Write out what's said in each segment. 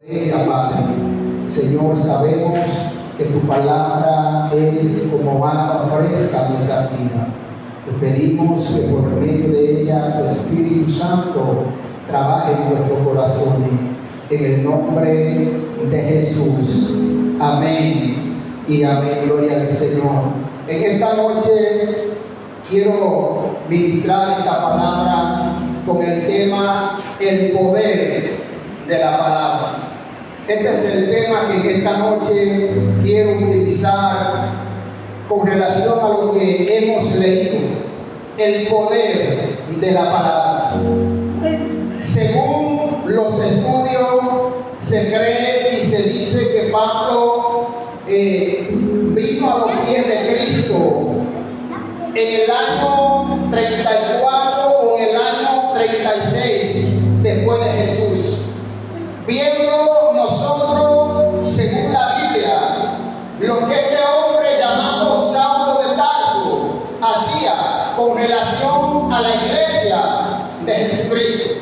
Padre. Señor, sabemos que tu palabra es como agua fresca en nuestras vidas. Te pedimos que por medio de ella tu Espíritu Santo trabaje en nuestros corazones. En el nombre de Jesús. Amén y amén. Gloria al Señor. En esta noche quiero ministrar esta palabra con el tema el poder de la palabra. Este es el tema que en esta noche quiero utilizar con relación a lo que hemos leído, el poder de la palabra. Según los estudios, se cree y se dice que Pablo vino a los pies de Cristo en el año 34 o en el año 36 después de Jesús. Viendo nosotros, según la Biblia, lo que este hombre llamado Saulo de Tarso hacía con relación a la iglesia de Jesucristo.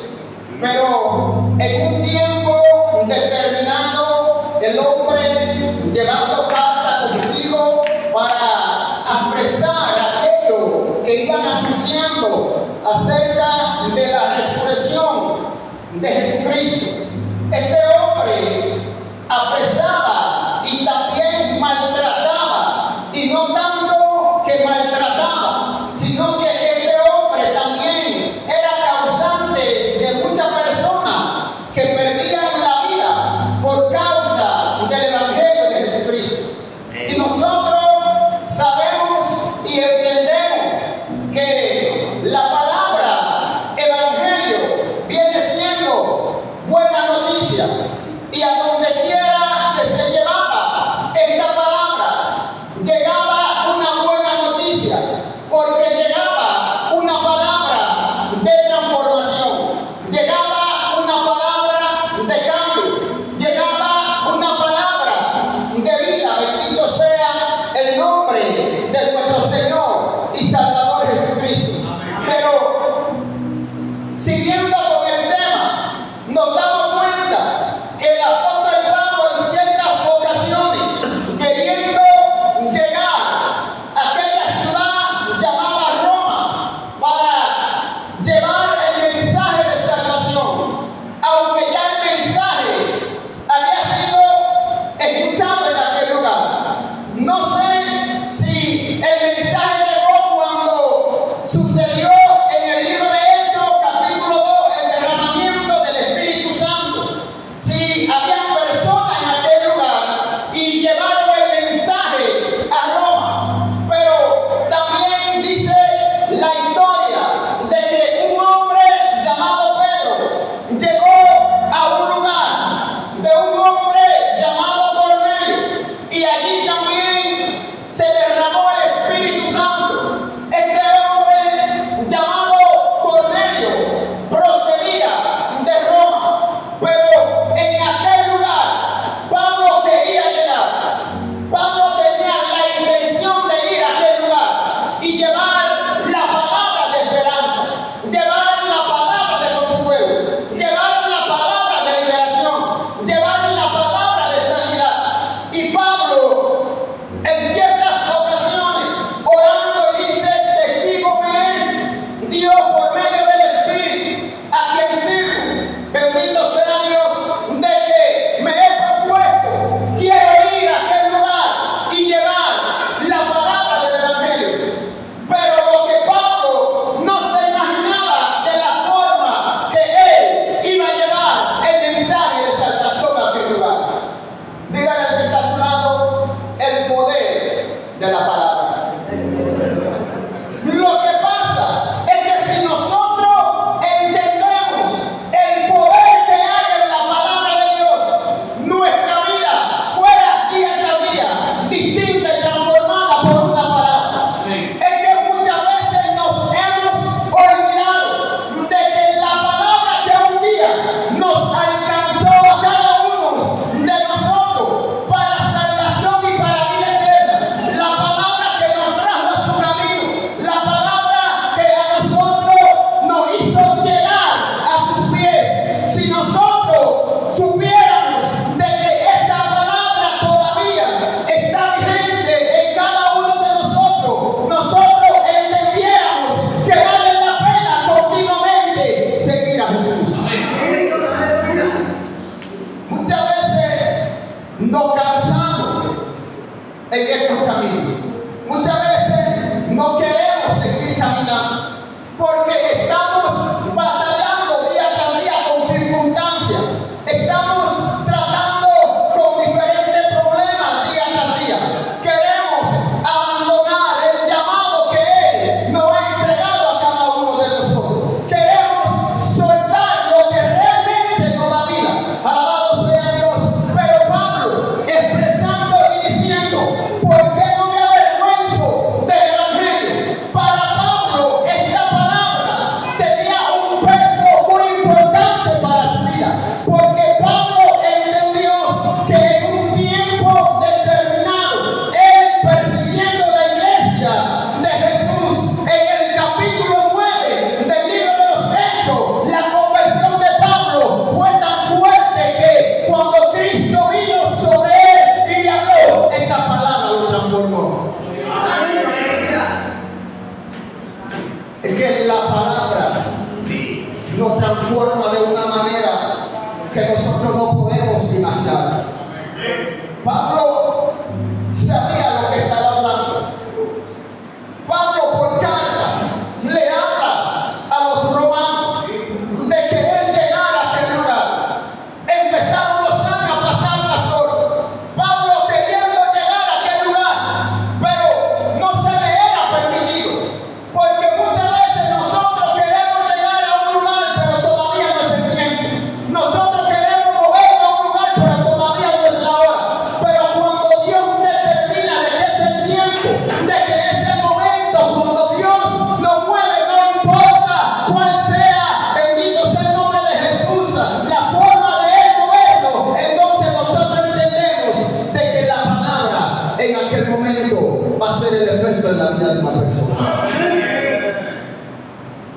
Pero en un tiempo determinado, el hombre llevando carta consigo para expresar aquello que iban anunciando acerca de la resurrección de Jesucristo. Este hombre apresaba y también maltrataba, y no tanto que maltrataba, sino que este hombre también era causante de muchas personas que perdían la vida por causa del Evangelio de Jesucristo. Y nosotros sabemos y entendemos que la palabra Evangelio viene siendo buena noticia, y a donde quiera que se llevaba esta palabra llegaba una buena noticia, porque llegaba una palabra de transformación, llegaba una palabra de cambio, llegaba una palabra de vida. Bendito sea el nombre de nuestro Señor y Salvador Jesucristo. Pero siguiendo con el tema, nos damos cuenta que el apóstol en estos caminos. Muchas veces no queremos seguir caminando porque estamos batallando día tras día con circunstancias. Estamos tratando con diferentes problemas día tras día. Queremos abandonar el llamado que Él nos ha entregado a cada uno de nosotros. Queremos soltar lo que realmente nos da vida. Alabado sea Dios. Pero Pablo, expresando y diciendo, ¿por qué no me avergüenzo del Evangelio? Para Pablo, esta palabra tenía un peso muy importante para su vida. Porque Pablo entendió que en un tiempo determinado, él persiguiendo la iglesia de Jesús, en el capítulo 9 del libro de los Hechos, la conversión de Pablo fue tan fuerte que cuando Cristo vino sobre él y le habló, esta palabra lo transformó. Es que la palabra nos transforma de una manera que nosotros no podemos imaginar. Pablo sabía lo que estaba hablando. Pablo por carta le habla a los romanos de querer llegar a aquel lugar. Empezaron los años a pasar, pastor. Pablo queriendo llegar a aquel lugar, pero no se le era permitido. Porque muchas veces nosotros queremos llegar a un lugar, pero todavía no es el tiempo. Nosotros queremos movernos a un lugar, pero todavía no es la hora. Pero cuando Dios determina de que es el tiempo, de que es el momento, cuando Dios nos mueve, no importa cuál sea, bendito sea el nombre de Jesús, la forma de Él movernos, entonces nosotros entendemos de que la palabra en aquel momento va a ser el efecto en la vida de una persona.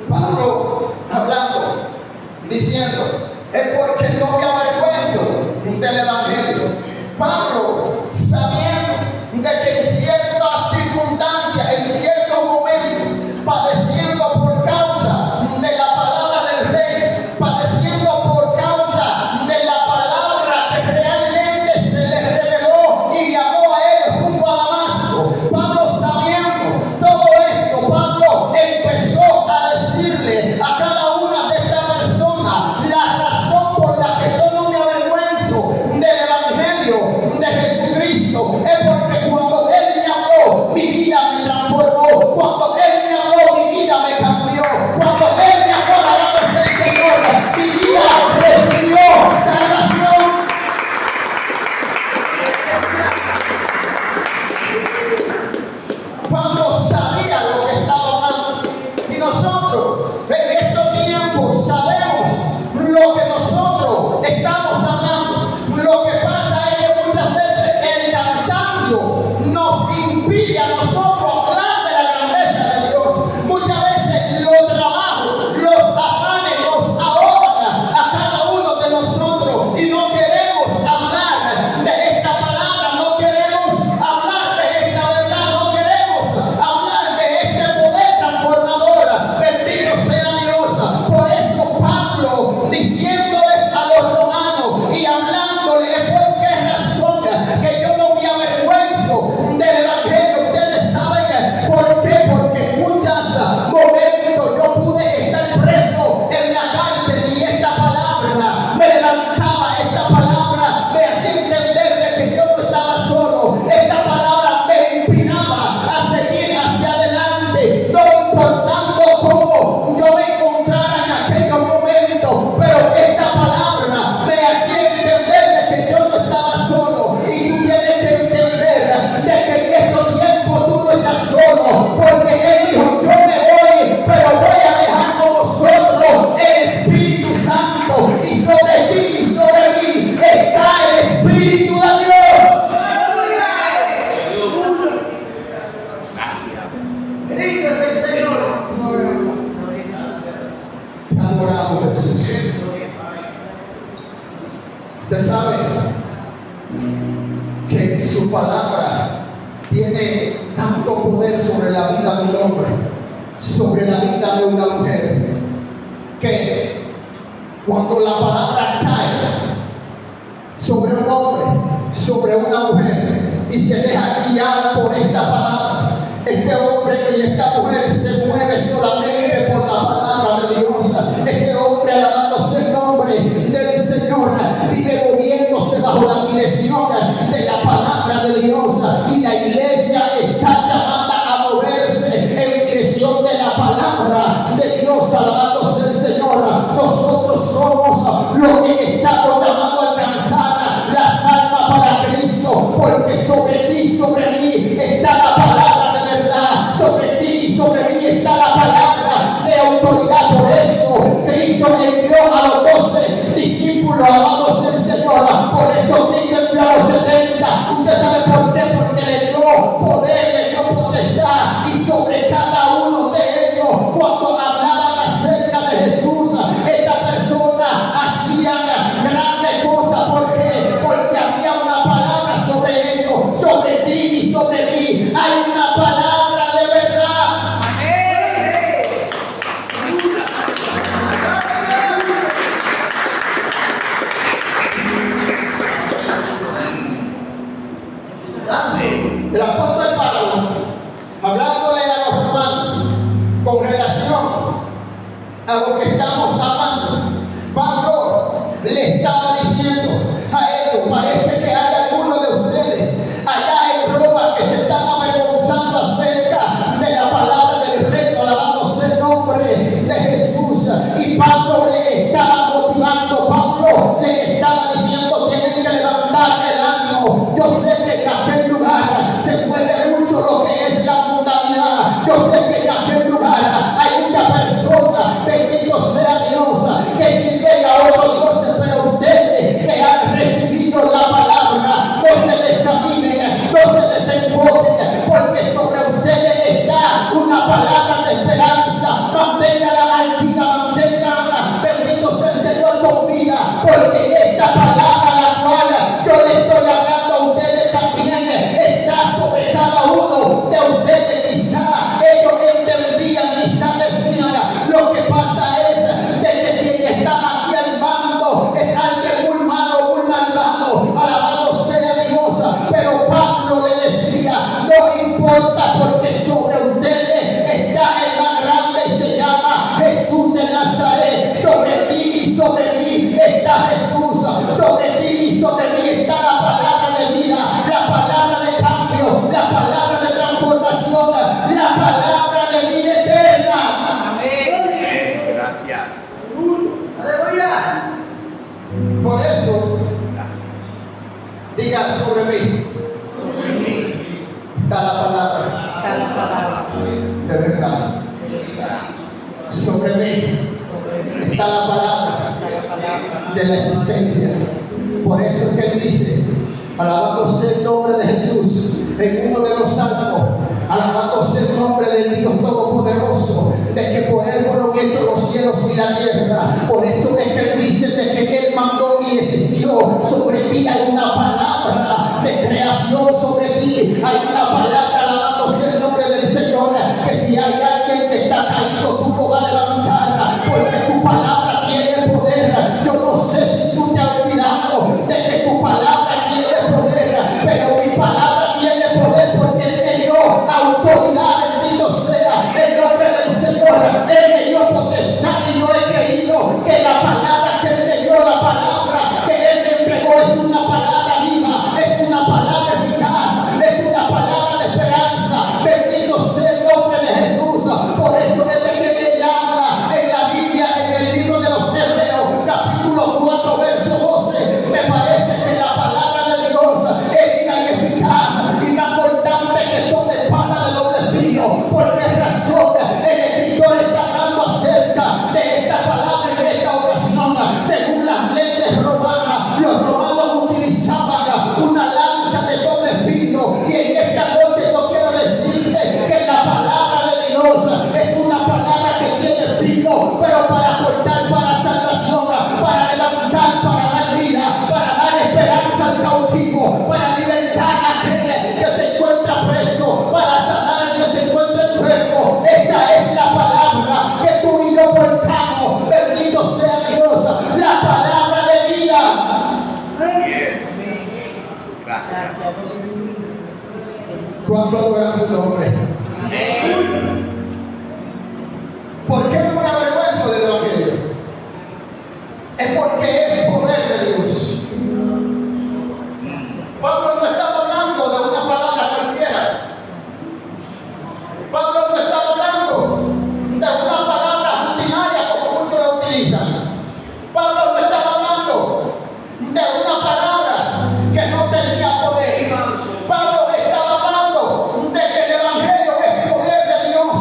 Pablo hablando, diciendo, es porque no me avergüenzo del Evangelio. Pablo sabiendo de que en ciertas circunstancias, en ciertos momentos, padeciendo por causa de la palabra del Rey, padeciendo por causa de la palabra que realmente se le reveló y llamó a él rumbo a Damasco. Pablo sabiendo todo esto, Pablo empezó a decirle a cada una de estas personas la razón por la que yo no me avergüenzo del Evangelio de Jesucristo. Es porque cuando Él me habló, mi vida me transformó. Cuando Él me habló, mi vida me cambió. Cuando Él me habló, alabado sea el Señor, mi vida recibió salvación. Pablo sabía lo que estaba hablando. Y nosotros en estos tiempos sabemos lo que nosotros estamos hablando. Lo que pasa es que muchas veces el cansancio nos impide a nosotros hablar de la grandeza de Dios. Muchas veces los trabajos, los afanes nos ahogan a cada uno de nosotros y no queremos hablar de esta palabra, no queremos hablar de esta verdad, no queremos hablar de este poder transformador. Bendito sea Dios. Por eso Pablo diciéndoles a los romanos y hablándoles por qué razón que yo no me avergüenzo del Evangelio. Ustedes saben por qué, porque en muchos momentos yo pude estar preso en la cárcel y esta palabra me levantaba, esta palabra me hacía entender de que yo no estaba solo, esta palabra me empinaba a seguir hacia adelante, no importando cómo yo me encontrara en aquellos momentos, pero esta palabra me hacía entender de que yo no estaba solo. Y tú tienes que entender de que en estos tiempos tú no estás solo, porque Él dijo, yo me voy, pero voy a dejar con vosotros el Espíritu Santo, y sobre ti y sobre mí está el Espíritu de Dios. Te adoramos, Jesús. Usted sabe que su palabra tiene tanto poder sobre la vida de un hombre, sobre la vida de una mujer, que cuando la palabra cae sobre un hombre, sobre una mujer, y se deja guiar por esta palabra. Este hombre y esta mujer se mueve solamente por la palabra de Dios. Este hombre, alabándose el nombre del Señor, vive moviéndose bajo la dirección de la palabra de Dios. Y la iglesia está llamada a moverse en dirección de la palabra de Dios, alabándose el Señor. Nosotros somos los que estamos llamados a alcanzar las almas para Cristo, porque sobre ti, sobre mí está la palabra de verdad, sobre ti y sobre mí está la palabra de autoridad. Por eso Cristo envió a los 12 discípulos, alabándose el Señor. Por eso Cristo envió a los 70. Usted sabe por qué, porque le dio poder, le dio potestad, y sobre cada uno de ellos, cuando hablaban acerca de Jesús, esta persona hacían grandes cosas. ¿Por qué? Porque había una palabra sobre ellos, sobre ti y sobre mí. Hay una palabra de verdad. El apóstol Pablo, hablándole a los romanos con relación a lo que estamos amando, Pablo le estaba diciendo a ellos: parece que hay algunos de ustedes allá en Roma que se están avergonzando acerca de la palabra del reino, alabándose el nombre de Jesús. Y Pablo le estaba motivando, Pablo le estaba diciendo: tienen que levantar el ánimo. Yo sé que en aquel lugar se mueve mucho lo que es la mundanidad. Yo sé que en aquel lugar hay muchas personas, bendito sea Dios, que siguen a otros dioses, pero ustedes que han recibido la palabra, no se desanimen, no se desenfoquen, porque sobre ustedes está una palabra de esperanza. Manténgala activa, manténgala, bendito sea el Señor, con vida, porque esta palabra la cual yo le estoy hablando a ustedes también está sobre cada uno de ustedes. Quizá ellos entendían, quizá decían: lo que pasa es de que quien está aquí al mando es alguien muy malo, muy malvado, alabado sea Dios. Pero Pablo le decía: no importa, porque sobre ustedes está el más grande y se llama Jesús de Nazaret. Sobre ti y sobre mí está Jesús, sobre ti y sobre mí está la palabra de vida, la palabra de cambio, la palabra de transformación, la palabra de vida eterna. Amén. Gracias. Aleluya. Por eso, diga: sobre mí está la palabra de verdad. Sobre mí está la palabra de la existencia. Por eso es que él dice, alabándose el nombre de Jesús, en uno de los salmos, alabándose el nombre del Dios Todopoderoso, de que por él fueron hechos los cielos y la tierra. Por eso es que él dice de que él mandó y existió. Sobre ti hay una palabra de creación, sobre ti hay una palabra, alabándose el nombre del Señor, que si hay alguien que está caído, tú lo vas a levantar, porque tu palabra tiene poder. Yo no sé si tú te has olvidado de que tu palabra tiene poder, pero mi palabra tiene poder, porque él me dio autoridad, bendito sea el nombre del Señor. Él me dio potestad y yo he creído que la palabra que él me dio, la palabra que él me entregó, es una palabra viva, es una palabra eficaz, es una palabra de esperanza. Bendito sea el nombre de Jesús. Por eso desde que él habla en la Biblia, en el libro de los Hebreos, capítulo 4, verso 12, me parece que la palabra de Dios es viva y eficaz y más cortante que toda espada de doble filo. ¿Por qué razón el escritor está hablando acerca de esta palabra en esta ocasión? Según las leyes romanas, los romanos utilizaban una lanza de doble filo, y en esta noche yo quiero decirte que la palabra de Dios es una palabra que tiene filo, pero para cortar, para salvación, para levantar, para dar vida, para dar esperanza al cautivo, para libertar a aquel que se encuentra preso, para sanar al que se encuentra enfermo. Esa es la palabra que tú y yo portamos. Bendito sea Dios, la palabra de vida. Gracias. ¿Cuánto adoran su nombre? ¿Por qué no me avergüenzo del Evangelio? Es porque es poder de Dios. Pablo no está hablando de una palabra cualquiera. Pablo no está hablando de una palabra rutinaria como muchos la utilizan. Pablo no está hablando de una palabra que no tenía poder. Pablo estaba hablando de que el Evangelio es poder de Dios,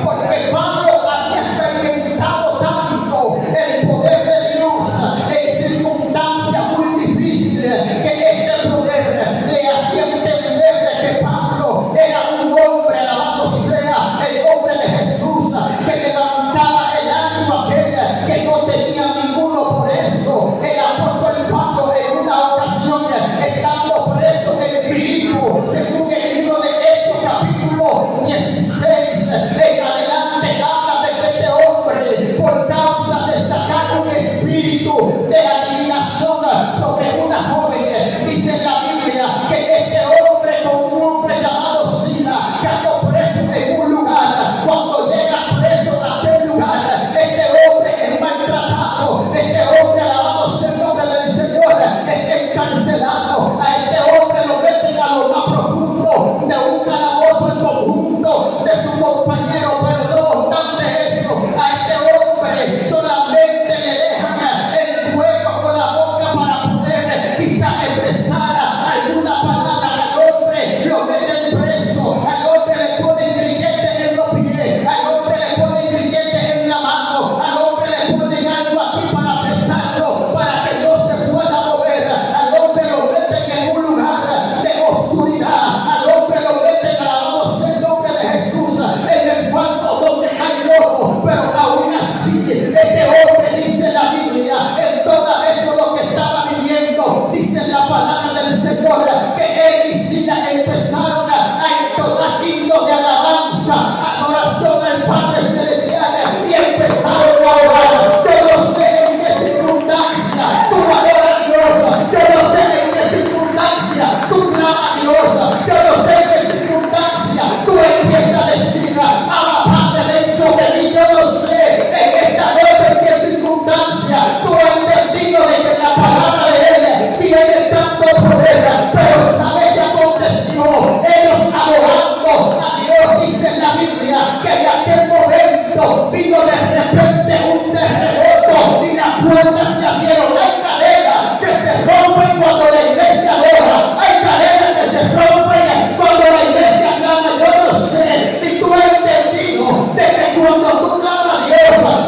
porque Pablo había experimentado tanto el poder de Dios en circunstancias muy difíciles que este poder le hacía entender de que Pablo era un hombre, alabado sea el nombre de Jesús, que levantaba el ánimo aquel que no tenía ninguno. Por eso el apóstol Pablo en una ocasión, estando preso en Filipo, según el libro de Hechos capítulo 16 en adelante, habla de que este hombre, por causa de sacar un espíritu de adivinación sobre una joven, dice la Biblia que este hombre, con un hombre llamado Sila, cayó preso en un lugar. Cuando llega preso a aquel lugar, este hombre es maltratado, este hombre, alabado sea el nombre del Señor, es encarcelado. A este hombre lo meten a lo más profundo de un calabozo en conjunto de su compañero, pero no obstante eso, a este hombre solamente le dejan el hueco con la boca para poder quizás expresar alguna palabra. Al hombre lo meten preso, al hombre le ponen grilletes en los pies, al hombre le ponen grilletes en la mano, al hombre le ponen algo aquí para apresarlo, para que no se pueda mover, al hombre lo meten en un lugar de oscuridad, al hombre lo meten, alabamos el nombre de Jesús, en el cuarto donde hay lodo, pero aún así este hombre, dice la Biblia, en todo eso lo que estaba viviendo, dice la palabra del Señor, que él y Sila empezaron a entonar himnos de alabanza, adoración al Padre Celestial, y empezaron a orar. Yo no sé en qué circunstancia tú adoras a Dios, yo no sé en qué circunstancia tú clamas a Dios, yo no sé en qué circunstancia tú empiezas a decir, ama Padre, ven sobre mí. Yo no sé en esta noche en qué circunstancia tú has entendido de que la palabra de Él tiene tanto poder, pero ¿sabe qué aconteció? Ellos adorando a Dios, dice la Biblia, que en aquel momento vino de repente un terremoto y las puertas se abrieron. Hay cadenas que se rompen cuando la iglesia adora, hay cadenas que se rompen cuando la iglesia clama. Yo no sé si tú has entendido de que cuando tú clamas a Dios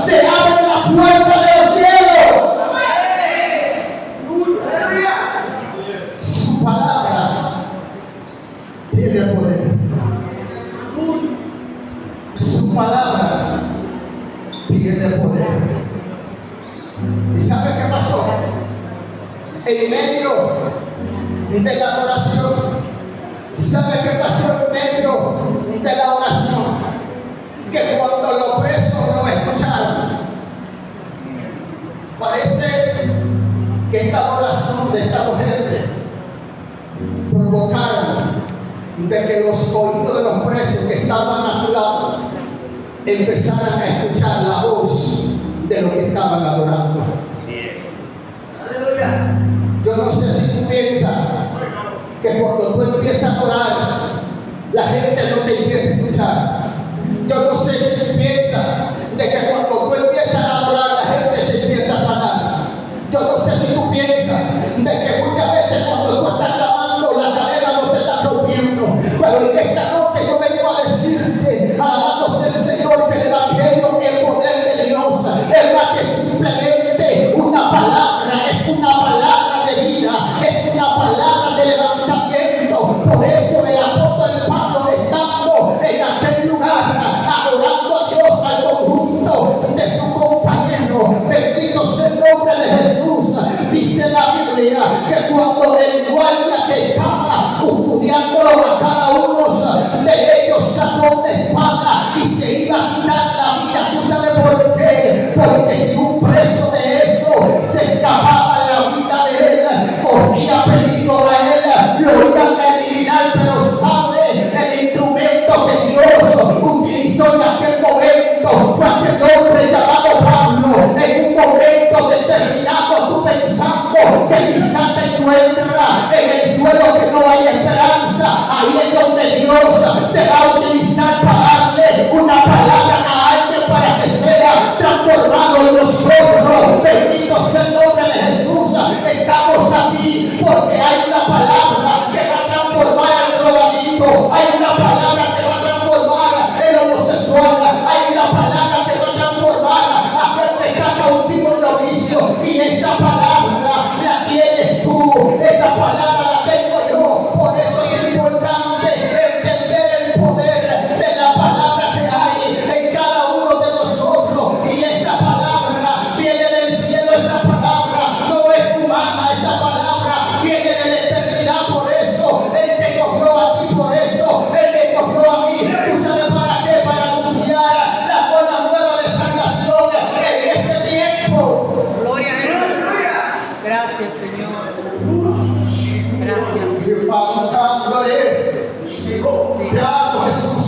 se abre la puerta de los cielos. Su palabra tiene poder. Su palabra tiene poder. ¿Y sabe qué pasó? En medio de la adoración, ¿sabe qué pasó en medio de la oración? Que cuando los presos lo escucharon, parece que esta adoración de esta mujer provocaron de que los oídos de los presos que estaban a su lado empezaran a escuchar la voz de lo que estaban adorando. Aleluya. Yo no sé si tú piensas que cuando tú empiezas a adorar, la gente no te empieza a escuchar. Yo no sé si tú piensas de que cuando tú empiezas a adorar, la gente se empieza a sanar. Yo no sé si tú piensas de que muchas veces cuando tú estás clamando, la cadena no se está rompiendo. Pero en esta noche yo vengo a decirte, alabándose el Señor, que el Evangelio, el poder de Dios, es más que simplemente una palabra, es una palabra de vida, es una palabra de levantamiento. Por eso el apóstol Pablo, estando en aquel lugar, adorando a Dios al conjunto de su compañero, bendito sea el nombre de Jesús, dice la Biblia que cuando el guardia que estaba custodiándolo a cada uno de ellos sacó una espada y se iba a quitar la vida. ¿Tú sabes por qué? Porque si un preso de eso se escapaba de la vida de él, corría peligro a él, lo iban a eliminar. Pero sabe, el esperanza, ahí es donde Dios te va a utilizar para darle una palabra a alguien para que sea transformado en nosotros. Bendito sea el nombre de Jesús. Estamos aquí porque hay una palabra que va a transformar al drogadicto, hay una palabra que va a transformar el homosexual, hay una palabra que va a transformar a aquel que está cautivo en los vicios, y esa palabra la tienes tú, esa palabra la tengo yo. Por eso es importante entender el poder de la palabra que hay en cada uno de nosotros, y esa palabra viene del cielo, esa palabra no es humana, esa palabra viene de la eternidad. Por eso Él te cogió a ti, por eso Él me cogió a mí. ¿Tú sabes para qué? Para anunciar la buena nueva de salvación en este tiempo. Gloria a Jesús. Gracias, Señor. Gracias, Señor. Dios pagándole. Te amo, Jesús.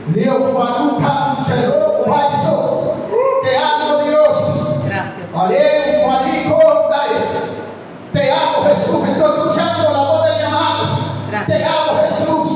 Dios pagándole. Te amo, Dios. Gracias. Alén, Juanico, te amo, Jesús. Estoy escuchando la voz de mi amado. Te amo, Jesús.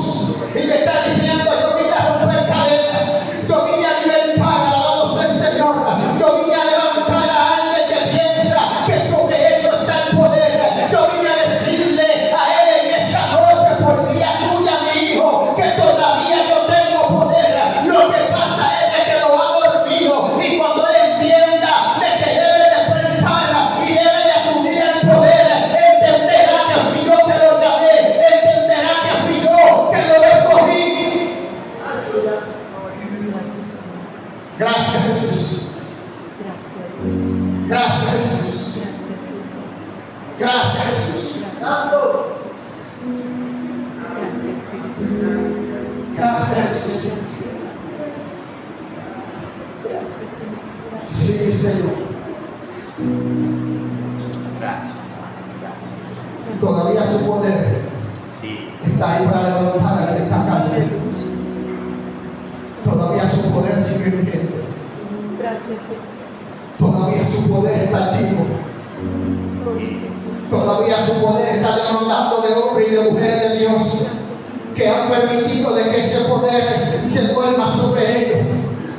Y me está diciendo: yo vine a romper cadenas. Yo vine a libertar, alabado sea el Señor. Yo vine a levantar a alguien que piensa que sobre él no está el poder. Yo vine a decirle a él en esta noche, por vía tuya, mi hijo, que todavía yo tengo poder. Lo que pasa es de que lo ha dormido. Y cuando él entienda de que debe despertar y debe de acudir al poder, entenderá que fui yo que lo llamé, entenderá que fui yo que lo escogí. Gracias, Jesús. Gracias, Jesús. Gracias, Jesús. Gracias, Jesús. Sí, Señor. Gracias. Todavía su poder Sí. está ahí para levantar al que está caído. Todavía su poder sigue vigente. Todavía su poder está activo. Todavía su poder está demandando de hombres y de mujeres de Dios que han permitido de que ese poder se duerma sobre ellos.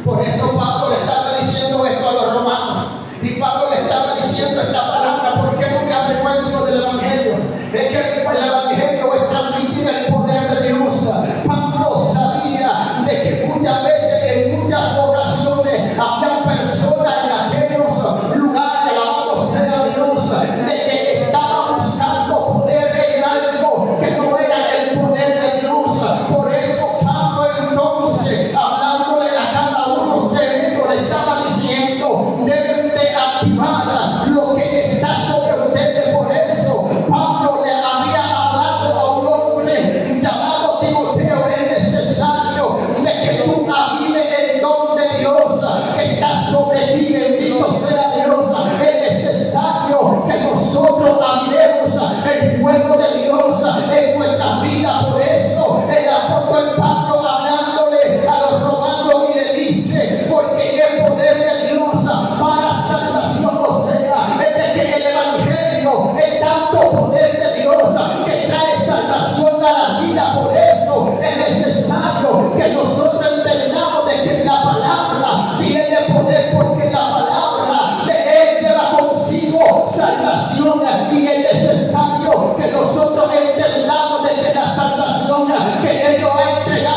Por eso Pablo le estaba diciendo esto a los romanos, y Pablo le estaba diciendo esta palabra: ¿por qué no me avergüenzo del evangelio? Es que el evangelio es transmitir el poder de Dios. Pablo sabía de que muchas veces, en muchas ocasiones, había personas en aquellos lugares, alabado sea Dios, de que estaban buscando poder en algo que no era el poder de Dios. Por eso Pablo, entonces, hablándole a cada uno de ellos, le estaba diciendo: deben de activar lo que está sobre ustedes. Por eso Pablo le había hablado a un hombre llamado Timoteo: es necesario de que tú avives el don de Dios que está sobre ti. Bendito sea Dios. Es necesario que nosotros avivemos el fuego de Dios en nuestra vida. Por eso el apóstol Pablo, hablándole a los romanos, y le dice: porque el poder de Dios para salvación, o sea, es de que el evangelio es tanto poder de Dios que trae salvación a la vida. Por eso es necesario que nosotros entendamos de que la palabra tiene poder, porque la palabra de Él lleva consigo salvación, y es necesario que nosotros entendamos de que la salvación que Él nos ha entregado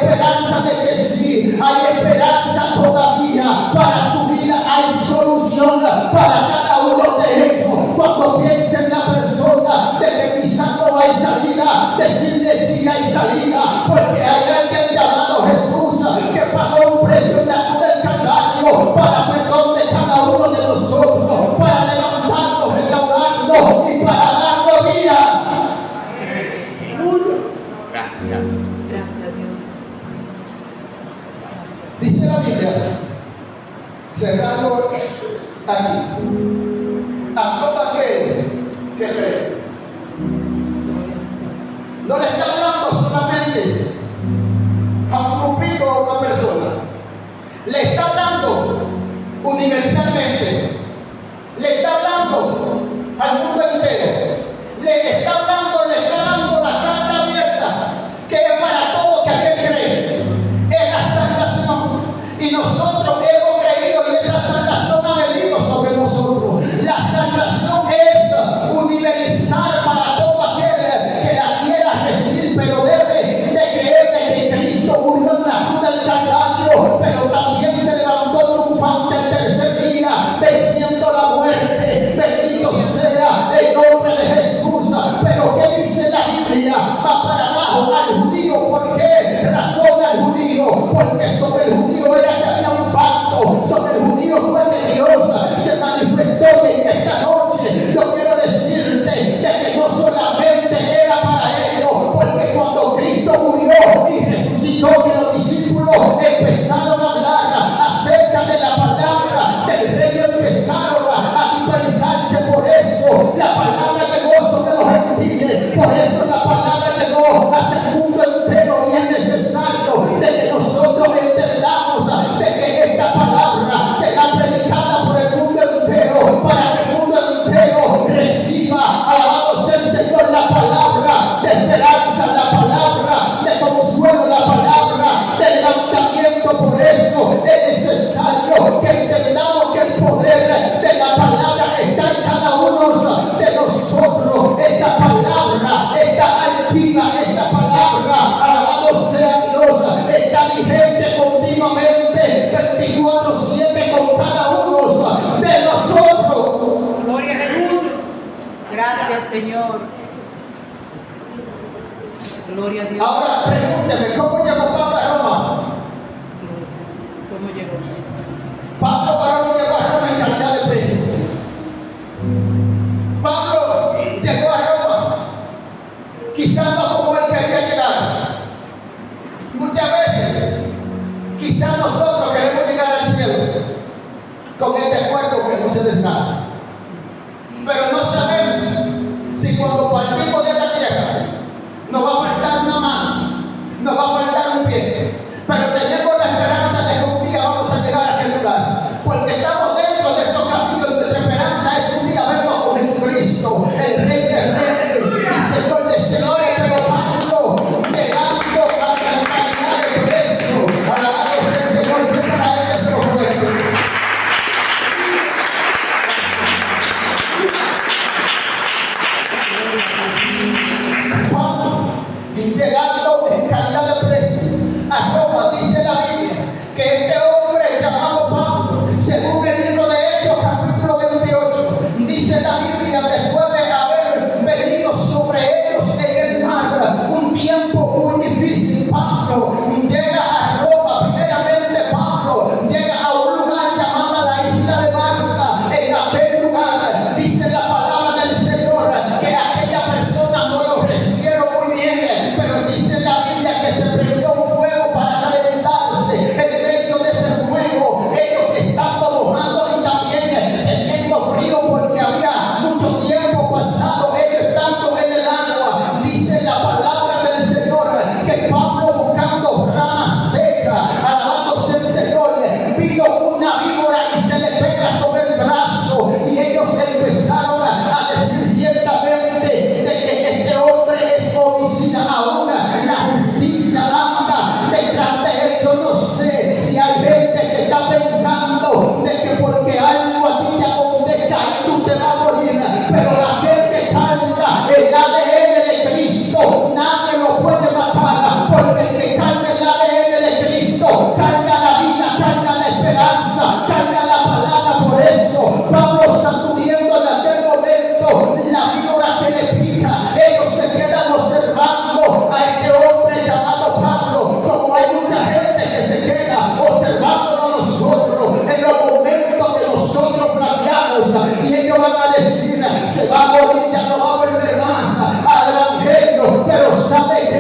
esperanza de que sí, hay esperanza todavía para su vida, hay solución para cada uno de ellos. Cuando piensen en la persona de que quizás no hay salida, decirle sí hay salida, porque hay alguien llamado Jesús que pagó un precio en la cruz del Calvario para perdón de cada uno de nosotros, para levantarnos, restaurarnos y para darnos vida. Gracias. Gracias, Dios. Dice la Biblia, cerrando aquí, a todo aquel que cree. No le está hablando solamente a un grupito o a una persona, le está hablando universalmente, le está hablando al mundo entero, le está dando la carta abierta, que es para todo que aquel cree, es la salvación, y nosotros hemos creído y esa salvación ha venido sobre nosotros. La salvación es universal para todo aquel que la quiera recibir, pero debe de creer de que Cristo murió en la cruz del Calvario, pero también se levantó triunfante el tercer día, venciendo la muerte. Bendito sea el nombre de Jesús. Pero ¿qué dice la Biblia? Va para abajo al judío. ¿Por qué razón al judío? Porque sobre el judío era que había un pacto, sobre el judío fue que Dios se manifestó. Y en esta noche yo quiero decirte de que no solamente era para ellos, porque cuando Cristo murió y resucitó, que los discípulos empezaron a hablar acerca de la palabra del rey, empezaron a diferenciarse. Por eso la palabra llegó sobre los gentiles, por eso la palabra llegó hacia el mundo entero, y es necesario de que nosotros entendamos de que esta palabra será predicada por el mundo entero, para que el mundo entero reciba, alabado sea el Señor, la palabra de esperanza, la palabra de consuelo, la palabra de levantamiento. Por eso es necesario que entendamos que el poder de la palabra está en cada uno de nosotros. Esa palabra está activa, esa palabra, alabado sea Dios, está vigente continuamente, 24/7 con cada uno de nosotros. Gloria a Jesús. Gracias, Señor. Gloria a Dios. Ahora pregúnteme, ¿cómo llegó Pablo a Roma? ¿Cómo llegó? Pablo varón llegó a Roma en calidad de preso. Pablo llegó a Roma, quizás no como él quería llegar. Muchas veces, quizás nosotros queremos llegar al cielo con este cuerpo que no se desgasta. Pero no sabemos si cuando partimos de la tierra nos va a faltar una mano, nos va a faltar un pie. Pero tenemos la esperanza de que un día vamos a llegar a aquel lugar, porque estamos dentro de estos caminos y nuestra esperanza es un día vernos con Jesucristo, el Rey de Reyes y Señor de Señores. Pero Pablo, llegando a la calidad de preso, alabado sea el Señor, siempre para él que se lo puede. Pablo, llegando en calidad de preso a Roma, dice la Biblia que este hombre llamado Pablo, según el libro de Hechos capítulo 28, dice la Biblia, después de haber venido sobre ellos en el mar un tiempo muy difícil, Pablo llega a Roma. Primeramente Pablo llega a un lugar llamado la isla de Malta. En aquel lugar dice la palabra del Señor que aquella persona no lo recibieron muy bien, pero dice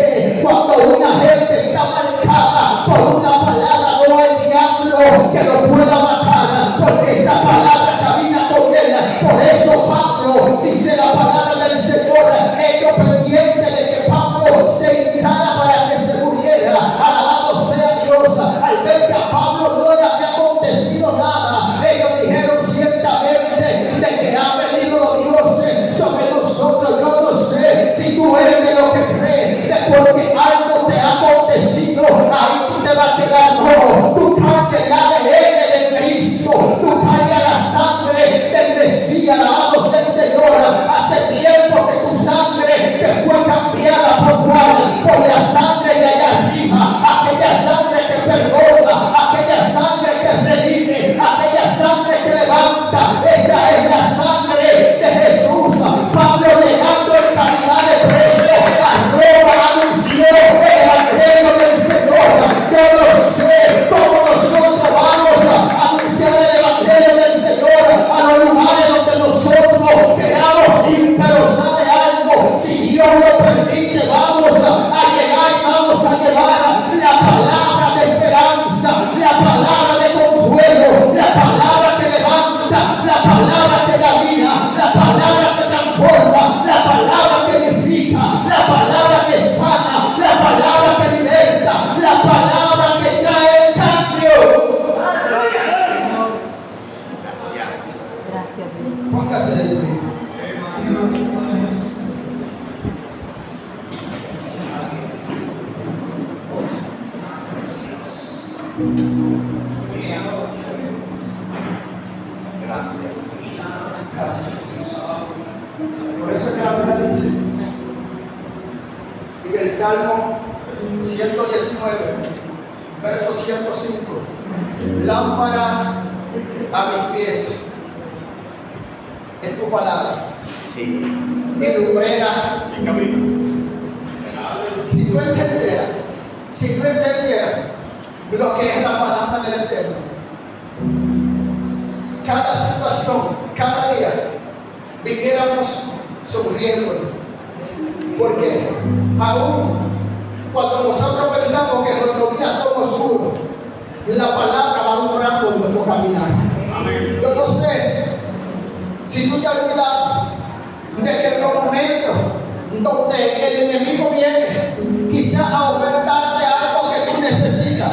qué? Cuando una gente está marcada por una palabra, no hay diablo que lo pueda matar, porque esa palabra camina con él. Por eso Pablo dice la palabra del Señor, ellos pendientes de que Pablo se hinchara para que se muriera. Alabado sea Dios. Al ver que a Pablo no le había acontecido nada, ellos dijeron ciertamente de que han venido los dioses sobre nosotros. Yo no sé si tú eres de lo que crees, de porque algo te ha acontecido, ahí tú te vas a quedar. No, tú cargas el ADN de Cristo, tú cargas la sangre del Mesías. Alabado sea el Señor. Hace tiempo que tu sangre te fue cambiada por la sangre de allá arriba, aquella sangre que perdona, aquella sangre que redime, aquella sangre que levanta. Esa es la sangre de Jesús. Pablo, llegando en calidad de preso a Roma, anunció el evangelio del Señor. Yo no sé cómo nosotros vamos a anunciar el evangelio del Señor a los lugares donde nosotros queramos ir, pero sabe algo, si Dios lo permite, vamos a llegar y vamos a llevar la palabra de esperanza, la palabra de consuelo, la palabra que levanta, la palabra que da vida, la palabra que transforma, la palabra que edifica, la palabra que sana, la palabra que liberta, la palabra que trae el cambio. Gracias, Dios. Póngase de pie. Gracias. Por eso es que la Biblia dice en el Salmo 119, verso 105, lámpara a mis pies es tu palabra, Sí. y lumbrera El camino. si tú entendieras lo que es la palabra del Eterno, cada situación, cada día, viviéramos sonriendo. Porque aún cuando nosotros pensamos que nuestros días son oscuros, la palabra va a alumbrar por nuestro caminar. Yo no sé si tú te has olvidado de que en los momentos donde el enemigo viene, quizás a ofertarte algo que tú necesitas,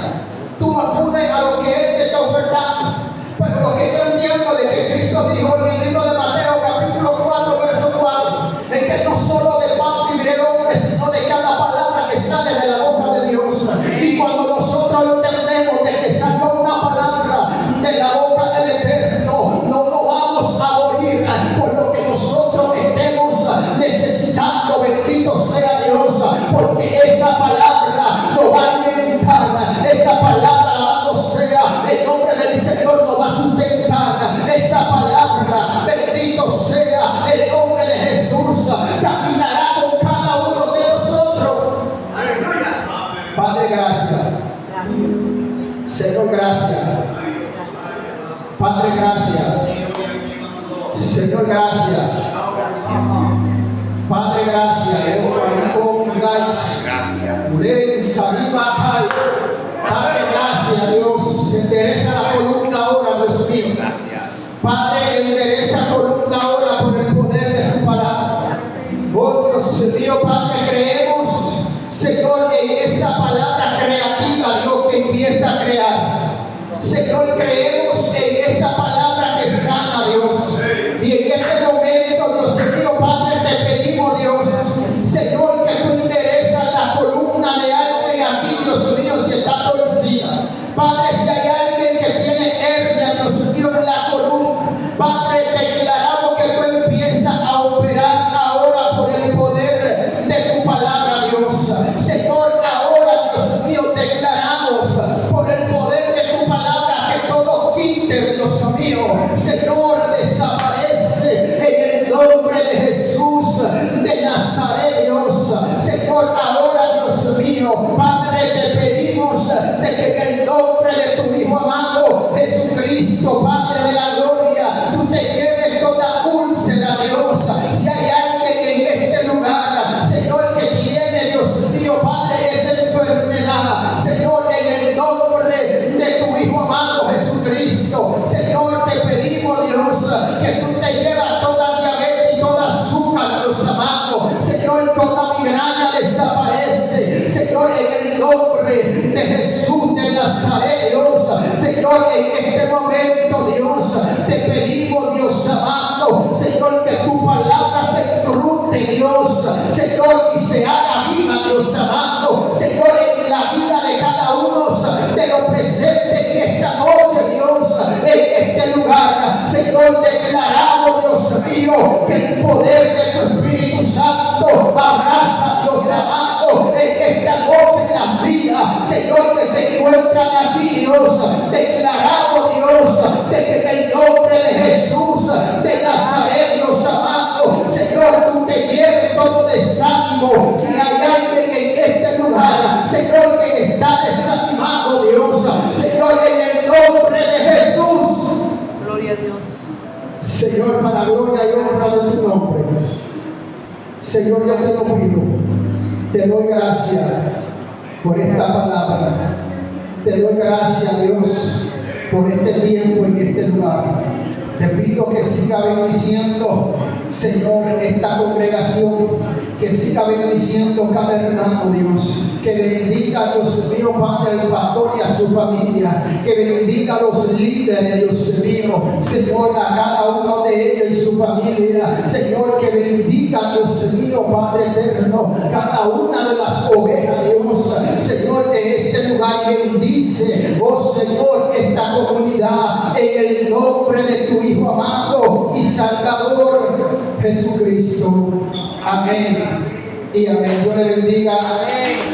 tú acudes a lo que él te está ofertando. Pero lo que yo entiendo de que Cristo dijo en el libro de Mateo capítulo 4, verso 4, es que no solo de pan vivirá el hombre, sino de cada palabra que sale de la boca de Dios. Y cuando nosotros entendemos de que salió una palabra de la boca del Eterno, no nos vamos a morir por lo que nosotros estemos necesitando. Bendito sea Dios, porque esa palabra nos va a alimentar, esa palabra, alabado sea el nombre del Señor, nos va a sustentar. Esa palabra, bendito sea el nombre de Jesús, caminará con cada uno de nosotros. Aleluya. Padre, gracias. Señor, gracias. Padre, gracias. Señor, gracias. Padre, gracias. Padre, gracias, Dios. Endereza la columna ahora, Dios mío. Gracias. Padre, endereza la columna ahora por el poder de tu palabra. Oh Dios mío, Padre, creemos, Señor, en esa palabra creativa, Dios, que empieza a crear. Señor, creemos en esa palabra que sana, Dios. Y en este momento, Dios mío, Padre, te pedimos, Dios, Señor, que tú enderezas la columna de alguien aquí, Dios mío, si está torcida. Padre, si hay alguien que tiene hernia, Dios mío, en la columna, Padre, declaramos que tú empiezas a operar ahora por el poder de tu palabra, Dios. Señor, ahora, Dios mío, declaramos por el poder de tu palabra que todo quinte, Dios mío, Señor, desaparece en el nombre de Jesús de Nazaret, Dios. Señor, ahora, Dios mío, Padre, te pedimos de que en el nombre de tu Hijo amado Jesucristo, Padre de la gloria, tú te lleves toda úlcera, Dios. Si hay alguien en este lugar, Señor, que tiene, Dios mío, Señor, en el nombre de Jesús de Nazaret, Dios. Señor, en este momento, Dios, te pedimos, Dios amado, Señor, que tu palabra se incruste, Dios, Señor, y se haga viva, Dios amado, Señor, en la vida de cada uno de los presentes en esta noche, Dios, en este lugar. Señor, declaramos, Dios mío, que el poder de tu Espíritu Santo abraza, Dios amado, en esta noche en las vidas, Señor, que se encuentran aquí, Dios. Declaramos, Dios, de que en el nombre de Jesús de Nazaret, Dios amado, Señor, tú te lleves todo desánimo. Si hay alguien en este lugar, Señor, que está desanimado, Dios, Señor, en el nombre de Jesús. Gloria a Dios. Señor, para gloria y honra de tu nombre. Señor, yo te lo pido. Te doy gracias por esta palabra. Te doy gracias, Dios, por este tiempo en este lugar. Te pido que siga bendiciendo, Señor, esta congregación, que siga bendiciendo cada hermano, Dios. Que bendiga, Dios mío, Padre, al pastor y a su familia. Que bendiga a los líderes, Dios mío, Señor, a cada uno de ellos y su familia. Señor, que bendiga, Dios mío, Padre eterno, cada una de las ovejas, Dios. Señor, de este lugar, bendice, oh Señor, esta comunidad en el nombre de tu Hijo amado y Salvador Jesucristo. Amén y amén. Dios le bendiga. Amén.